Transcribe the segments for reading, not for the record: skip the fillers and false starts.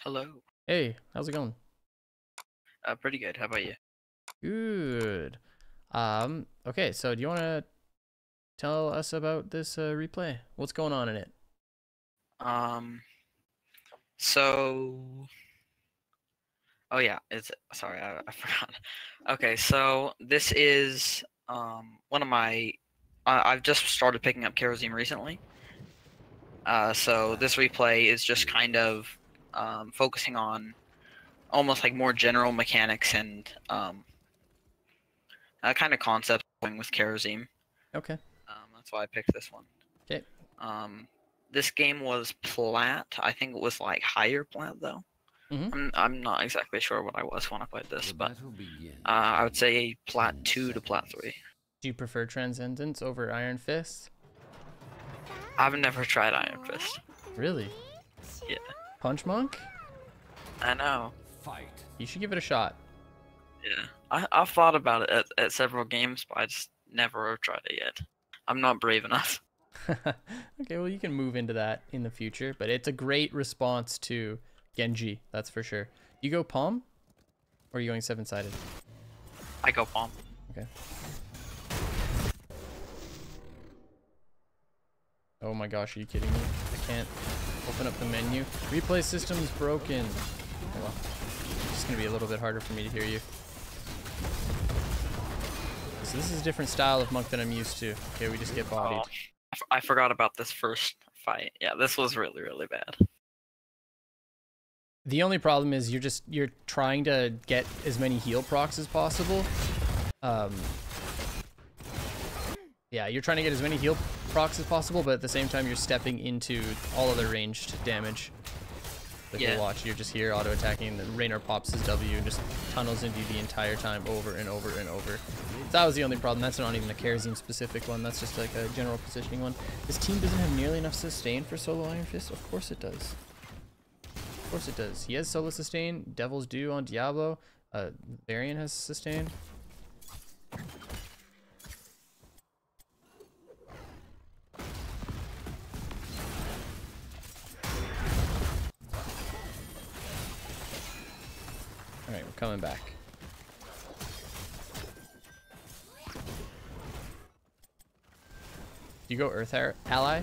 Hello. Hey, how's it going? Pretty good. How about you? Good. Okay, so do you want to tell us about this replay? What's going on in it? Um, so, oh yeah, sorry, I forgot. Okay, so this is one of my. I've just started picking up Kharazim recently. So this replay is just kind of focusing on almost like more general mechanics and kind of concepts going with Kharazim. Okay. That's why I picked this one. Okay. Um, this game was Plat. I think it was like higher Plat though. Mm-hmm. I'm not exactly sure what I was when I played this, but I would say Plat 2 to Plat 3. Do you prefer Transcendence over Iron Fist? I've never tried Iron Fist. Really? Yeah, Punch Monk? I know. You should give it a shot. Yeah, I've thought about it at several games, but I just never have tried it yet. I'm not brave enough. Okay, well you can move into that in the future, but it's a great response to Genji, that's for sure. You go Palm? Or are you going seven-sided? I go Palm. Okay. Oh my gosh, are you kidding me? I can't open up the menu. Replay system's broken. Oh well. It's just gonna be a little bit harder for me to hear you. So this is a different style of monk than I'm used to. Okay, we just get bodied. Oh, I forgot about this first fight. Yeah, this was really, really bad. The only problem is you're trying to get as many heal procs as possible. Yeah, you're trying to get as many heal procs as possible, but at the same time you're stepping into all other ranged damage. Like Yeah. we'll watch, you're just here auto attacking, and then Raynor pops his W and just tunnels into you the entire time over and over and over. So that was the only problem. That's not even a Kharazim specific one. That's just like a general positioning one. This team doesn't have nearly enough sustain for solo Iron Fist. Of course it does. Of course it does. He has solo sustain. Devils do on Diablo. Varian has sustain. Alright, we're coming back. Do you go Earth Ally?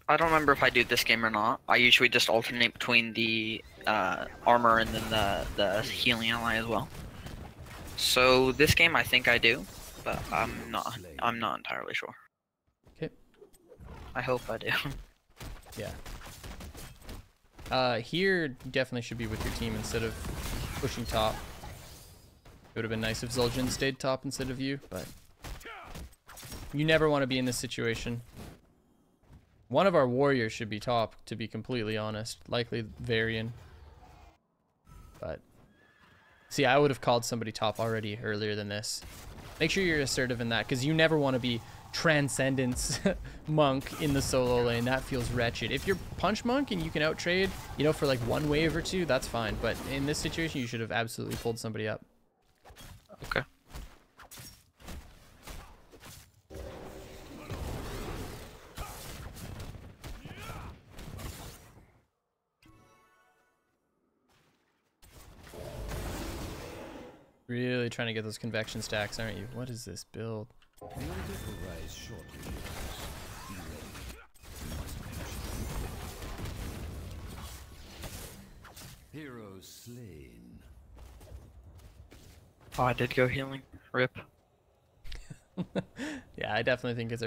I don't remember if I do this game or not. I usually just alternate between the armor and then the healing ally as well. So this game I think I do, but I'm not entirely sure. Okay. I hope I do. Yeah. Here you definitely should be with your team instead of pushing top. It would have been nice if Zul'jin stayed top instead of you, but you never want to be in this situation. One of our warriors should be top, to be completely honest. Likely Varian. But see, I would have called somebody top already earlier than this. Make sure you're assertive in that, because you never want to be Transcendence monk in the solo lane. That feels wretched. If you're punch monk and you can outtrade, you know, for like one wave or two, that's fine. But in this situation, you should have absolutely pulled somebody up. Okay. Really trying to get those convection stacks, aren't you? What is this build? Heroes slain. Oh, I did go healing. Rip. Yeah, I definitely think it's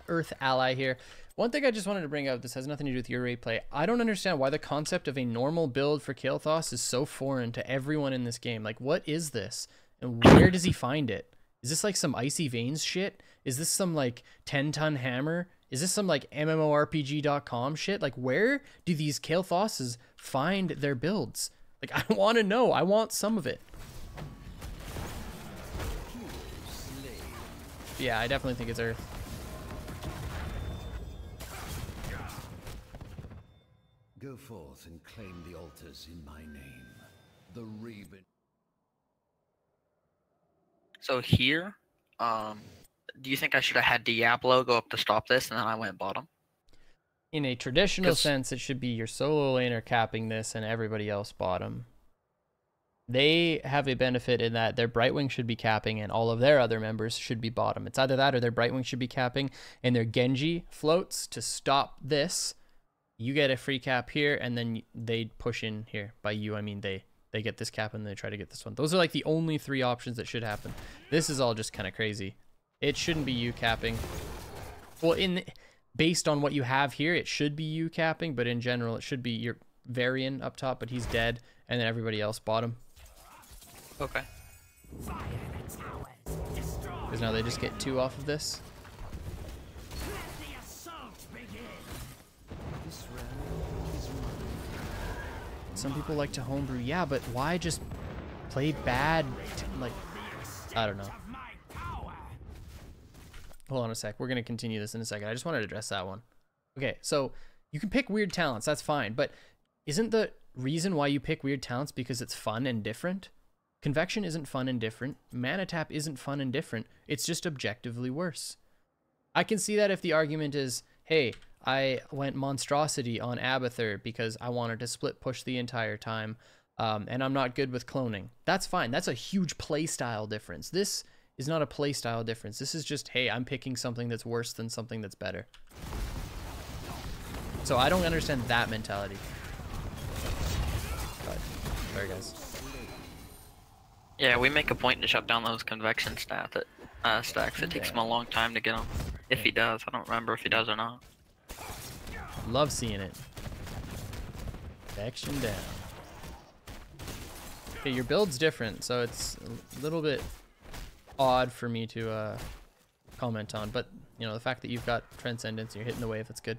Earth Ally here. One thing I just wanted to bring up, this has nothing to do with your replay. I don't understand why the concept of a normal build for Kael'thas is so foreign to everyone in this game. Like, what is this? And where does he find it? Is this like some Icy Veins shit? Is this some like 10-ton hammer? Is this some like MMORPG.com shit? Like, where do these Kael'thas's find their builds? Like, I want to know. I want some of it. Yeah, I definitely think it's Earth. Go forth and claim the altars in my name. The Raven. So here, do you think I should have had Diablo go up to stop this and then I went bottom? In a traditional 'Cause- sense, it should be your solo laner capping this and everybody else bottom. They have a benefit in that their Brightwing should be capping and all of their other members should be bottom. It's either that or their Brightwing should be capping and their Genji floats to stop this. You get a free cap here and then they push in here. By you, I mean they get this cap and they try to get this one. Those are like the only 3 options that should happen. This is all just kind of crazy. It shouldn't be you capping. Well, based on what you have here, it should be you capping, but in general, it should be your Varian up top, but he's dead, and then everybody else bottom. Okay. Because now they just get 2 off of this. Some people like to homebrew, yeah, but why just play bad? Like, I don't know. Hold on a sec. We're going to continue this in a second. I just wanted to address that one. Okay, so you can pick weird talents. That's fine. But isn't the reason why you pick weird talents because it's fun and different? Convection isn't fun and different. Mana Tap isn't fun and different. It's just objectively worse. I can see that if the argument is, hey, I went Monstrosity on Abathur because I wanted to split push the entire time, and I'm not good with cloning. That's fine. That's a huge playstyle difference. This is not a playstyle difference. This is just, hey, I'm picking something that's worse than something that's better. So I don't understand that mentality. But, sorry guys. Yeah, we make a point to shut down those convection stacks. It takes him a long time to get them. If he does, I don't remember if he does or not. Love seeing it. Convection down. Okay, your build's different, so it's a little bit odd for me to comment on, but you know, the fact that you've got Transcendence and you're hitting the wave, that's good.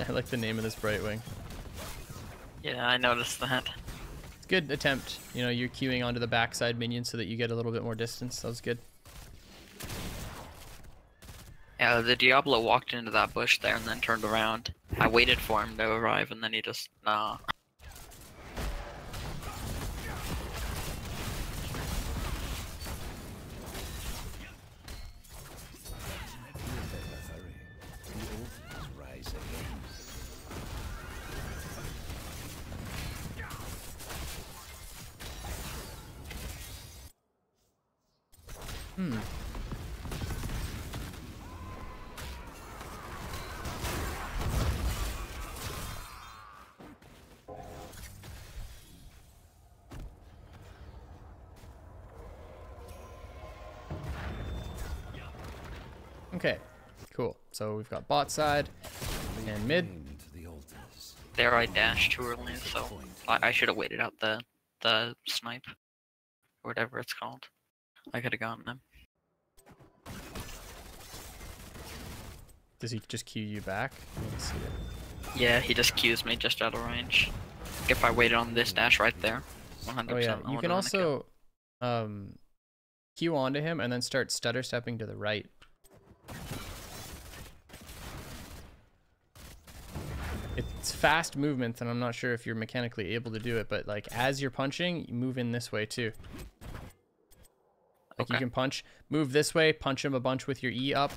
I like the name of this Brightwing. Yeah, I noticed that. It's a good attempt. You know, you're queuing onto the backside minion so that you get a little bit more distance. That was good. Yeah, the Diablo walked into that bush there and then turned around. I waited for him to arrive and then he just, nah. Okay, cool. So we've got bot side and mid. There I dashed too early, so I should have waited out the snipe. Or whatever it's called. I could have gotten him. Does he just queue you back? Let me see it. Yeah, he just queues me just out of range. If I waited on this dash right there, 100%. Oh yeah, you can also queue onto him and then start stutter stepping to the right. It's fast movement, and I'm not sure if you're mechanically able to do it, but like as you're punching, you move in this way too. Like you can punch, move this way, punch him a bunch with your E up,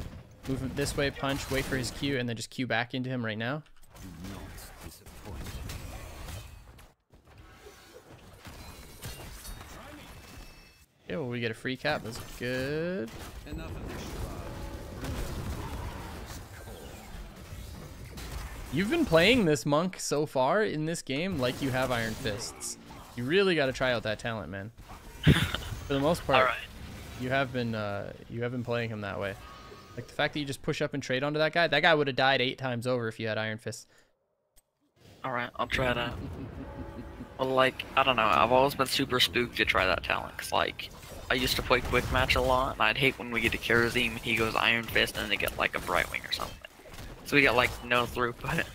move him this way, punch, wait for his Q, and then just Q back into him right now. Okay, well we get a free cap, that's good. You've been playing this monk so far in this game like you have Iron Fists. You really got to try out that talent, man. For the most part, you have been playing him that way. Like the fact that you just push up and trade onto that guy would have died 8 times over if you had Iron Fists. Alright, I'll try that. Well, like, I don't know, I've always been super spooked to try that talent, cause like, I used to play quick match a lot, and I'd hate when we get to Kharazim, he goes Iron Fist, and they get like a Brightwing or something. So we get like no throughput.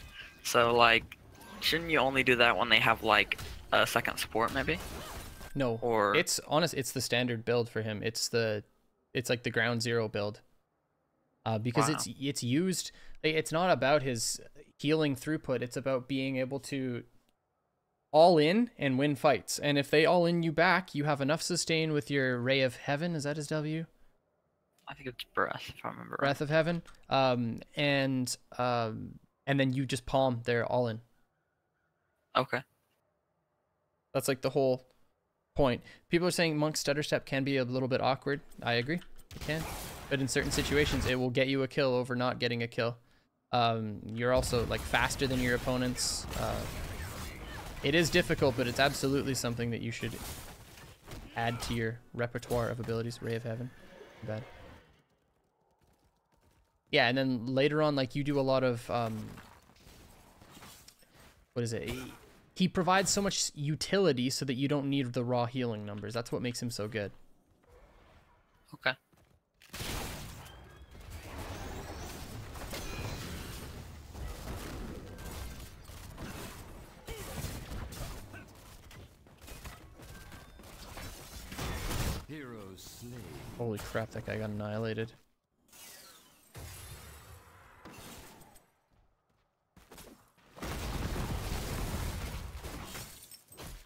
So like, shouldn't you only do that when they have like a second support maybe? No, or it's honest. It's the standard build for him. It's like the ground zero build. Because it's used. It's not about his. healing throughput. It's about being able to all in and win fights. And if they all in you back, you have enough sustain with your Ray of Heaven. Is that his W? I think it's breath, if I remember right. Breath of Heaven. And then you just palm their all in. Okay. That's like the whole point. People are saying Monk's stutter step can be a little bit awkward. I agree. It can. But in certain situations, it will get you a kill over not getting a kill. You're also like faster than your opponents. It is difficult, but it's absolutely something that you should add to your repertoire of abilities. Ray of Heaven. Too bad. Yeah, and then later on, like, you do a lot of, what is it? He provides so much utility so that you don't need the raw healing numbers. That's what makes him so good. Okay. Heroes slain. Holy crap, that guy got annihilated.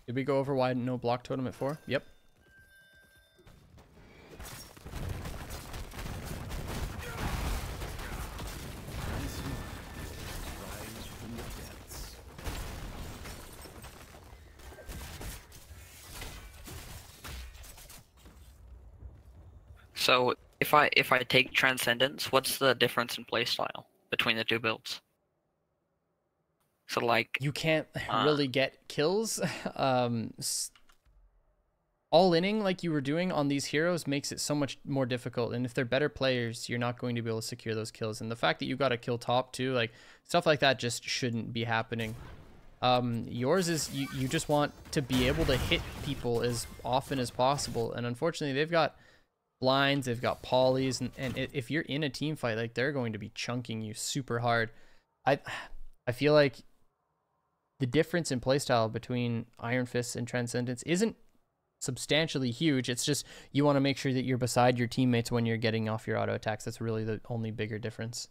Did we go over why no block totem at 4? Yep. So if I take Transcendence, what's the difference in playstyle between the two builds? So like you can't really get kills. All-inning like you were doing on these heroes makes it so much more difficult, and if they're better players, you're not going to be able to secure those kills. And the fact that you got to kill top too, like stuff like that just shouldn't be happening. Yours is you just want to be able to hit people as often as possible, and unfortunately they've got blinds, they've got polys, and if you're in a team fight, like they're going to be chunking you super hard. I feel like the difference in playstyle between Iron Fists and Transcendence isn't substantially huge. It's just you want to make sure that you're beside your teammates when you're getting off your auto attacks. That's really the only bigger difference.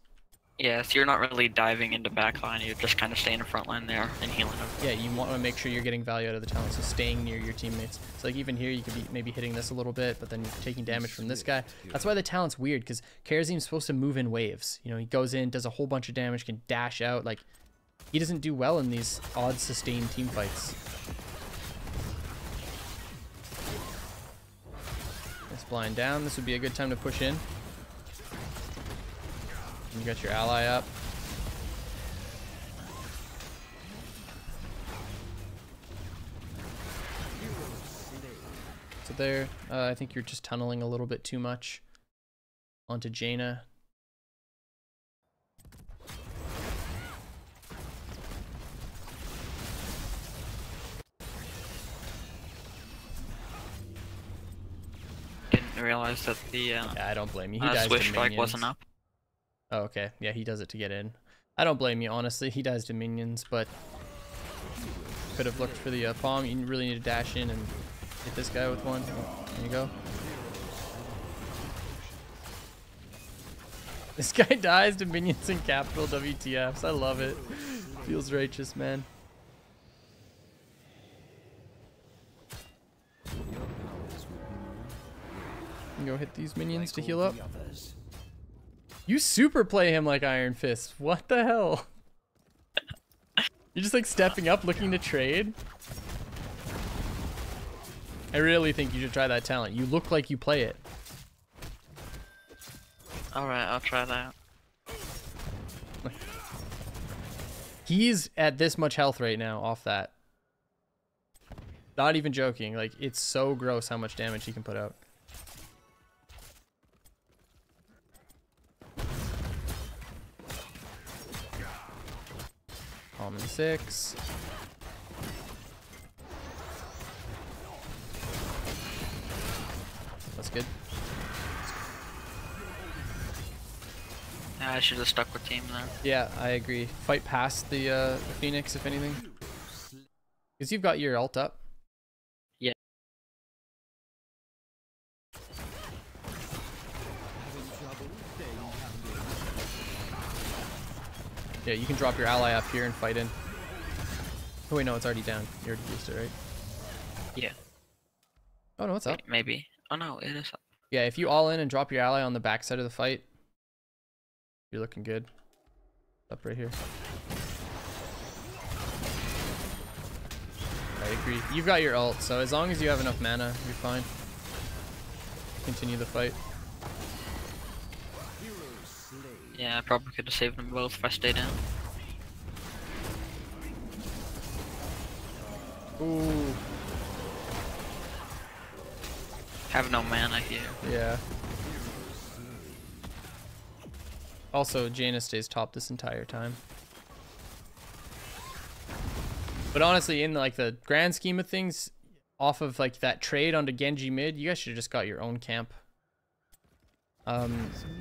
Yeah, so you're not really diving into backline, you're just kind of staying in front line there and healing them. Yeah, you want to make sure you're getting value out of the talent, so staying near your teammates. So like even here, you could be maybe hitting this a little bit, but then you're taking damage from this guy. That's why the talent's weird, because Kharazim's supposed to move in waves. You know, he goes in, does a whole bunch of damage, can dash out. Like, he doesn't do well in these odd sustained team fights. Let's blind down. This would be a good time to push in. You got your ally up. So there, I think you're just tunneling a little bit too much onto Jaina. Didn't realize that the Yeah, I don't blame you. He dies Swift to strike minions. wasn't up. Oh, okay. Yeah, he does it to get in. I don't blame you, honestly. He dies to minions, but could have looked for the palm. You really need to dash in and hit this guy with one. Oh, there you go. This guy dies to minions in capital WTFs. I love it. Feels righteous, man. Go hit these minions to heal up. You super play him like Iron Fist. What the hell? You're just like stepping up, looking to trade. I really think you should try that talent. You look like you play it. Alright, I'll try that. He's at this much health right now off that. Not even joking. Like, it's so gross how much damage he can put out. Palm in 6. That's good. Yeah, I should have stuck with team there. Yeah, I agree. Fight past the Phoenix, if anything. Because you've got your ult up. Yeah. Yeah, you can drop your ally up here and fight in. Oh wait, no, it's already down. You already used it, right? Yeah. Oh no, it's up. Wait, maybe. Oh no, it is up. Yeah, if you all in and drop your ally on the back side of the fight, you're looking good. Up right here. I agree. You've got your ult, so as long as you have enough mana, you're fine. Continue the fight. Yeah, I probably could have saved them both if I stayed down. Ooh. Have no mana here. Yeah. Also, Jaina stays top this entire time. But honestly, in like the grand scheme of things, off of like that trade onto Genji mid, you guys should have just got your own camp.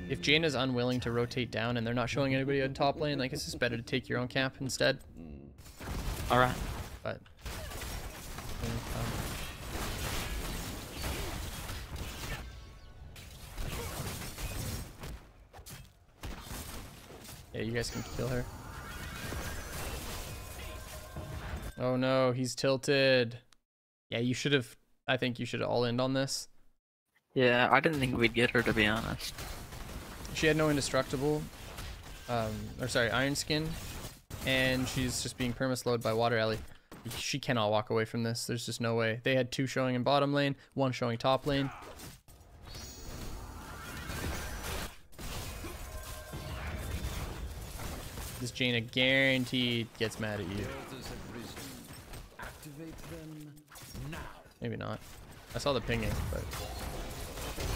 If Jaina's unwilling to rotate down and they're not showing anybody on top lane, like it's just better to take your own camp instead. Alright. But yeah, you guys can kill her. Oh no, he's tilted. Yeah, you should have. I think you should all end on this. Yeah, I didn't think we'd get her, to be honest. She had no indestructible, or sorry, iron skin, and she's just being permaslowed by Water Alley. She cannot walk away from this. There's just no way. They had 2 showing in bottom lane, 1 showing top lane. This Jaina guaranteed gets mad at you. Maybe not. I saw the pinging, but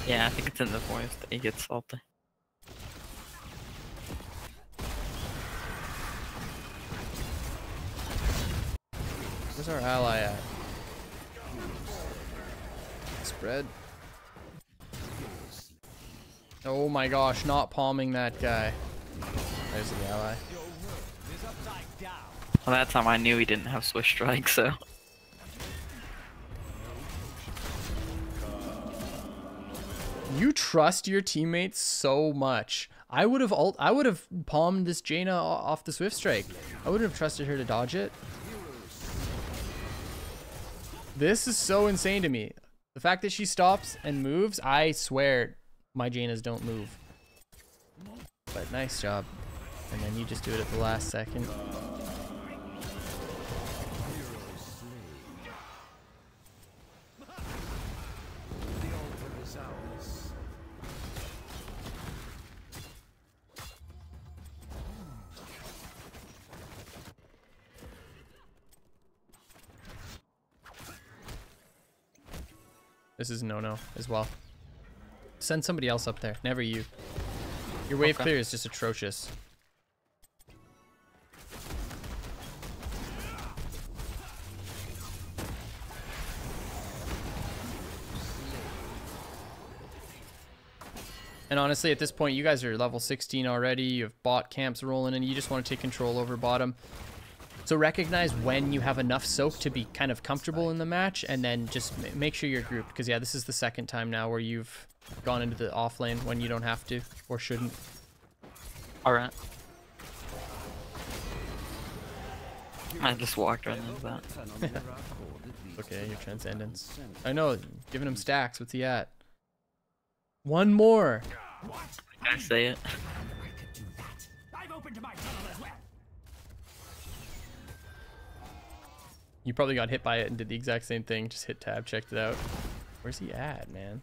Yeah, I think it's in the voice that he gets salty. where's our ally at? Spread. Oh my gosh, not palming that guy. There's the ally. Well, that time I knew he didn't have Swift Strike, so. You trust your teammates so much. I would have palmed this Jaina off the Swift Strike. I wouldn't have trusted her to dodge it. This is so insane to me. The fact that she stops and moves, I swear my Jainas don't move. But nice job. And then you just do it at the last second. This is no-no as well. Send somebody else up there, never you. Your wave clear is just atrocious. And honestly, at this point, you guys are level 16 already. You have bot camps rolling, and you just want to take control over bottom. So recognize when you have enough soak to be kind of comfortable in the match, and then just make sure you're grouped. Because yeah, this is the second time now where you've gone into the off lane when you don't have to or shouldn't. Alright. I just walked right into that. Okay, your transcendence. I know, giving him stacks. What's he at? One more. Can I say it? You probably got hit by it and did the exact same thing. Just hit tab, checked it out. Where's he at, man?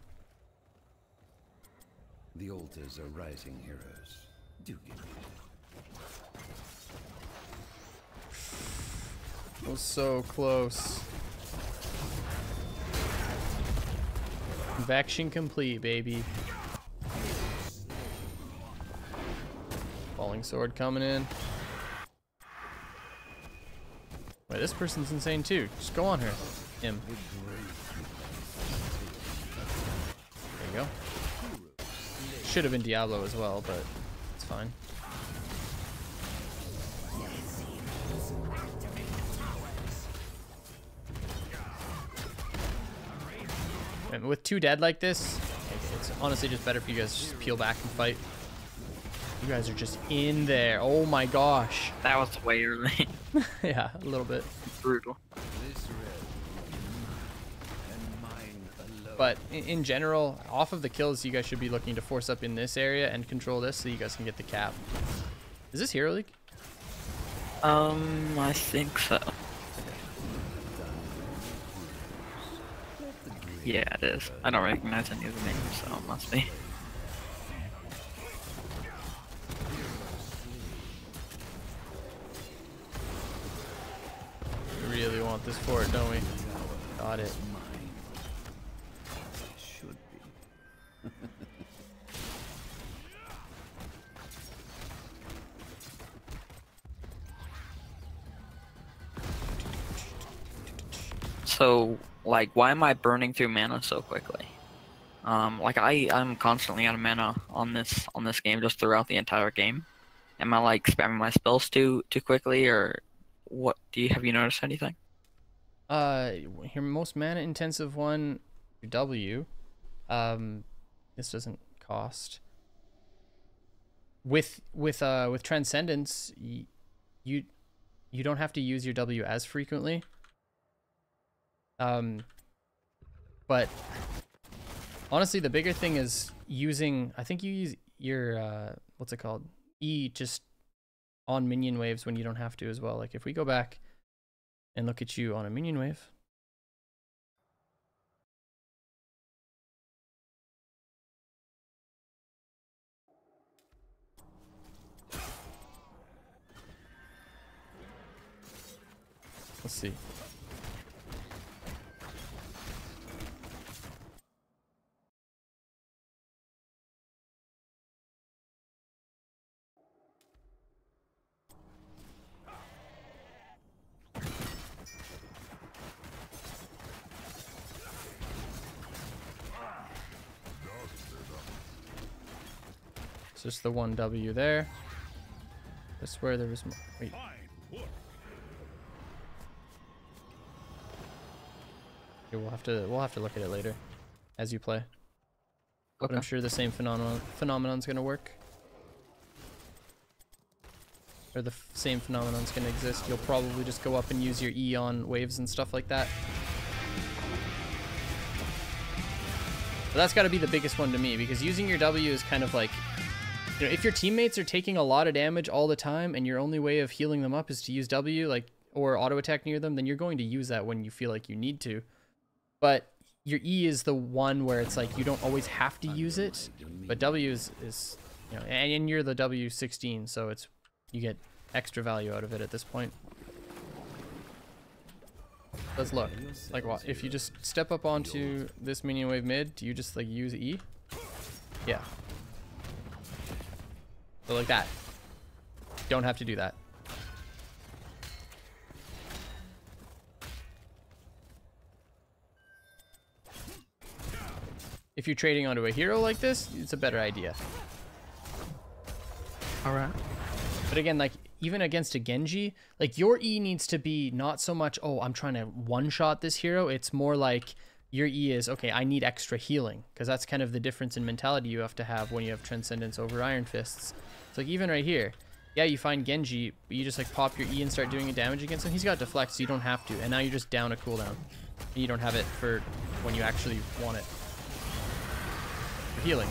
The altars are rising, heroes. Do give me That was so close. Convection complete, baby. Falling sword coming in. Wait, this person's insane too. Just go on her. Him. There you go. Should have been Diablo as well, but it's fine. And with 2 dead like this, it's honestly just better for you guys to just peel back and fight. You guys are just in there. Oh my gosh. That was way early. Yeah, a little bit. Brutal. This realm will be mine, and mine alone. But in general, off of the kills, you guys should be looking to force up in this area and control this so you guys can get the cap. Is this Hero League? I think so. Yeah, it is. I don't recognize any of the names, so it must be. We really want this fort, don't we? Got it. Should be. So, like, why am I burning through mana so quickly? Like I'm constantly out of mana on this game just throughout the entire game. Am I like spamming my spells too quickly, or what? Have you noticed anything? Your most mana intensive one, your W. This doesn't cost. With Transcendence, you don't have to use your W as frequently. But honestly, the bigger thing is using, I think you use your, what's it called? E just on minion waves when you don't have to as well. Like if we go back and look at you on a minion wave. Let's see. It's just the one W there. I swear there was more. Wait. Okay, we'll have to look at it later as you play. Okay. But I'm sure the same phenomenon's gonna work. Or the same phenomenon's gonna exist. You'll probably just go up and use your E on waves and stuff like that. But that's got to be the biggest one to me, because using your W is kind of like, you know, if your teammates are taking a lot of damage all the time and your only way of healing them up is to use W, like, or auto attack near them, then you're going to use that when you feel like you need to. But your E is the one where it's like you don't always have to use it, but W is you know, and you're the W16, so it's, you get extra value out of it at this point. Does look like what if you just step up onto this minion wave mid, do you just like use E? Yeah. So like that. Don't have to do that. If you're trading onto a hero like this, it's a better idea. Alright. But again, like, even against a Genji, like, your E needs to be not so much, oh, I'm trying to one-shot this hero. It's more like your E is, okay, I need extra healing. Because that's kind of the difference in mentality you have to have when you have Transcendence over Iron Fists. It's like, even right here, yeah, you find Genji, but you just, like, pop your E and start doing damage against him. He's got Deflect, so you don't have to. And now you're just down a cooldown. And you don't have it for when you actually want it. For healing.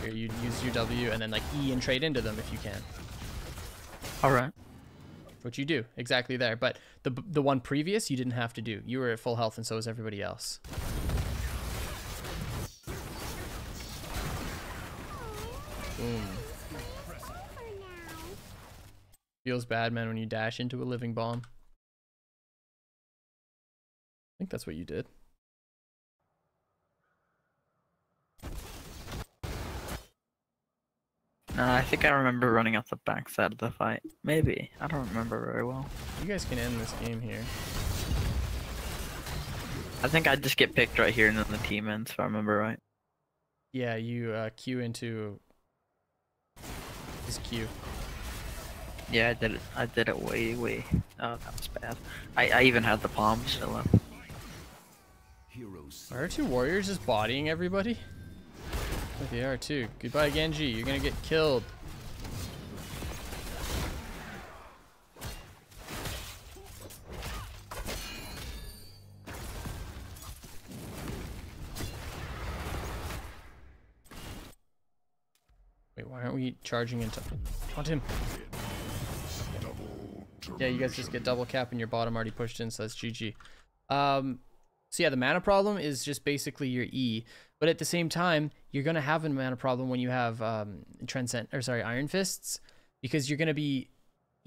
Here, you use your W and then, like, E and trade into them if you can. Alright. What you do exactly there, but the one previous you didn't have to do. You were at full health and so was everybody else. Boom. Feels bad, man, when you dash into a living bomb. I think that's what you did. No, I think I remember running off the backside of the fight. Maybe. I don't remember very well. You guys can end this game here. I think I just get picked right here and then the team ends, if I remember right. Yeah, you queue into this queue. Yeah, I did it way. Oh, that was bad. I even had the palm still up. Heroes. Are our two warriors just bodying everybody? Oh, they are too. Goodbye, Genji. You're gonna get killed. Wait, why aren't we charging into... Taunt him. Yeah, you guys just get double cap and your bottom already pushed in, so that's GG. So yeah, the mana problem is just basically your E, but at the same time, you're gonna have a mana problem when you have Iron Fists, because you're gonna be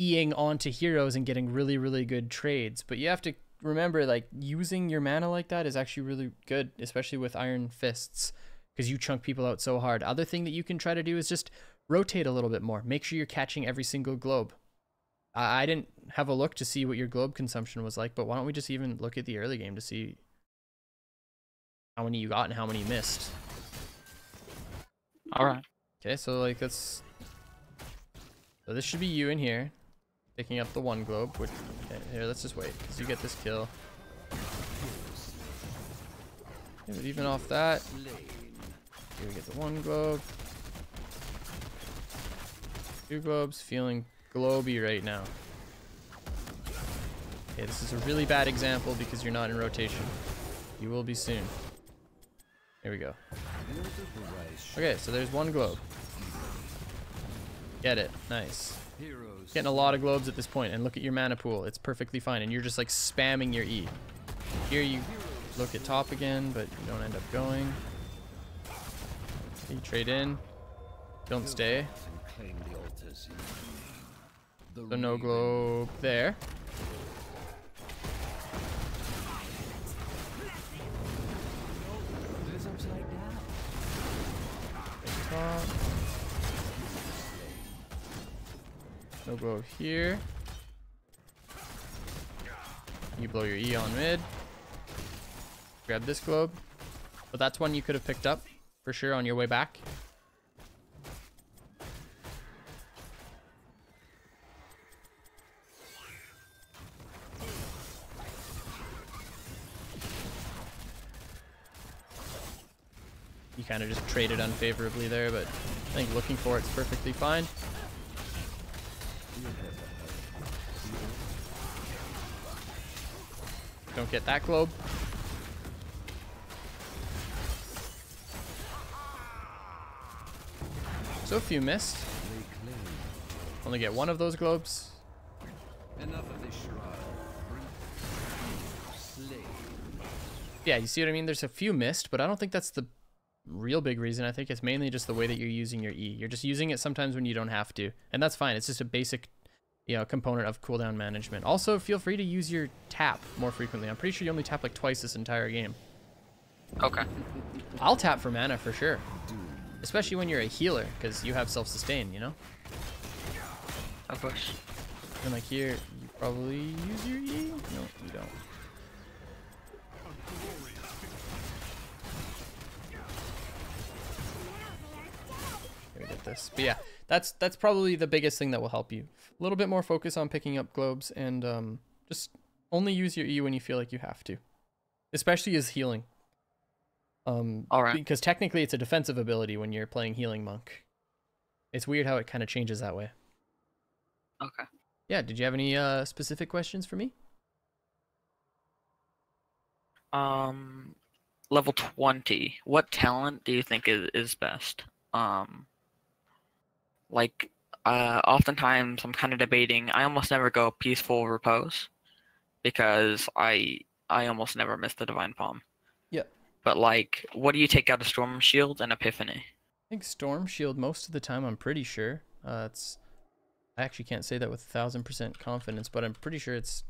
Eing onto heroes and getting really, really good trades. But you have to remember, like, using your mana like that is actually really good, especially with Iron Fists, because you chunk people out so hard. Other thing that you can try to do is just rotate a little bit more. Make sure you're catching every single globe. I didn't have a look to see what your globe consumption was like, but why don't we just even look at the early game to see how many you got and how many you missed. All right. Okay, so like so this should be you in here picking up the one globe. Which, okay, here, let's just wait because you get this kill. Okay, but even off that, here we get the one globe. 2 globes, feeling globy right now. Okay, this is a really bad example because you're not in rotation. You will be soon. Here we go. Okay, so there's one globe. Get it. Nice. Getting a lot of globes at this point, and look at your mana pool. It's perfectly fine, and you're just like spamming your E. Here you look at top again, but you don't end up going. You trade in. Don't stay. So no globe there. Top. No globe here. You blow your E on mid. Grab this globe. But that's one you could have picked up for sure on your way back. You kind of just traded unfavorably there, but I think looking for it's perfectly fine. Don't get that globe. So a few missed. Only get one of those globes. Yeah, you see what I mean? There's a few missed, but I don't think that's the real big reason. I think it's mainly just the way that you're using your E. You're just using it sometimes when you don't have to, and that's fine. It's just a basic, component of cooldown management. Also, feel free to use your tap more frequently. I'm pretty sure you only tap like twice this entire game. Okay. I'll tap for mana for sure, especially when you're a healer, because you have self-sustain, Of course. And like here, you probably use your E? No, you don't. Here we get this. But yeah, that's probably the biggest thing that will help you. A little bit more focus on picking up globes, and just only use your E when you feel like you have to. Especially as healing. All right. Because technically it's a defensive ability when you're playing Healing Monk. It's weird how it kind of changes that way. Okay. Yeah, did you have any specific questions for me? Level 20. What talent do you think is best? Oftentimes I'm kind of debating. I almost never go Peaceful Repose because I almost never miss the Divine Palm. Yeah. But like, what do you take out of Storm Shield and Epiphany? I think Storm Shield most of the time, I'm pretty sure. I actually can't say that with 1000% confidence, but I'm pretty sure it's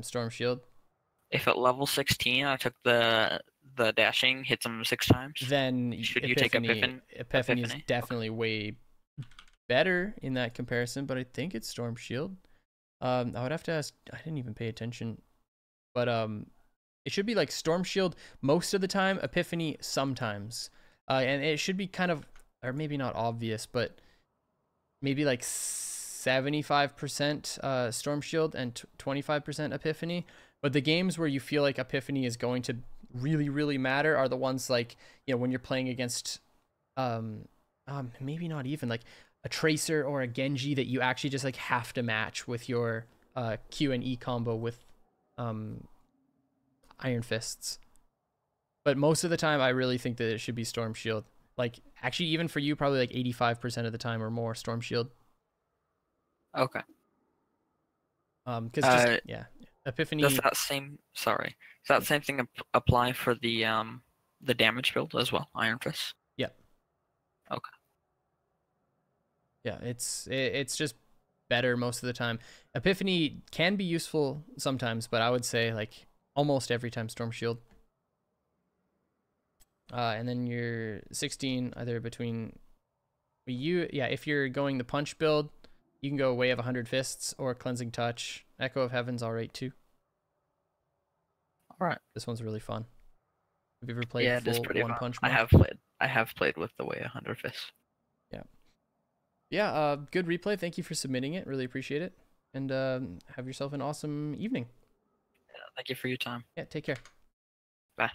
Storm Shield. If at level 16 I took the dashing, hits him 6 times, then should you take Epiphany is definitely way better in that comparison, but I think it's Storm Shield. I would have to ask. I didn't even pay attention, but it should be like Storm Shield most of the time, Epiphany sometimes, and it should be kind of, or maybe not obvious, but maybe like 75% Storm Shield and 25% Epiphany. But the games where you feel like Epiphany is going to really, really matter are the ones like, when you're playing against maybe not even like a Tracer or a Genji that you actually just like have to match with your Q and E combo with um Iron Fists. But most of the time, I really think that it should be Storm Shield. Like, actually, even for you, probably like 85% of the time or more, Storm Shield. Okay. Because just, yeah, Does Epiphany, that same sorry? Does that same thing apply for the damage build as well? Iron Fist. yeah, Okay. yeah, it's just better most of the time. Epiphany can be useful sometimes, but I would say like almost every time Storm Shield. And then you're 16 either between you, yeah, if you're going the punch build, you can go Way of 100 Fists or Cleansing Touch. Echo of Heaven's all right too. All right. This one's really fun. Have you ever played Yeah, it is full pretty one fun. punch I mode? have played. I have played with the Way 100 Fists. Yeah. Yeah, good replay. Thank you for submitting it. Really appreciate it. And have yourself an awesome evening. Thank you for your time. Yeah, take care. Bye.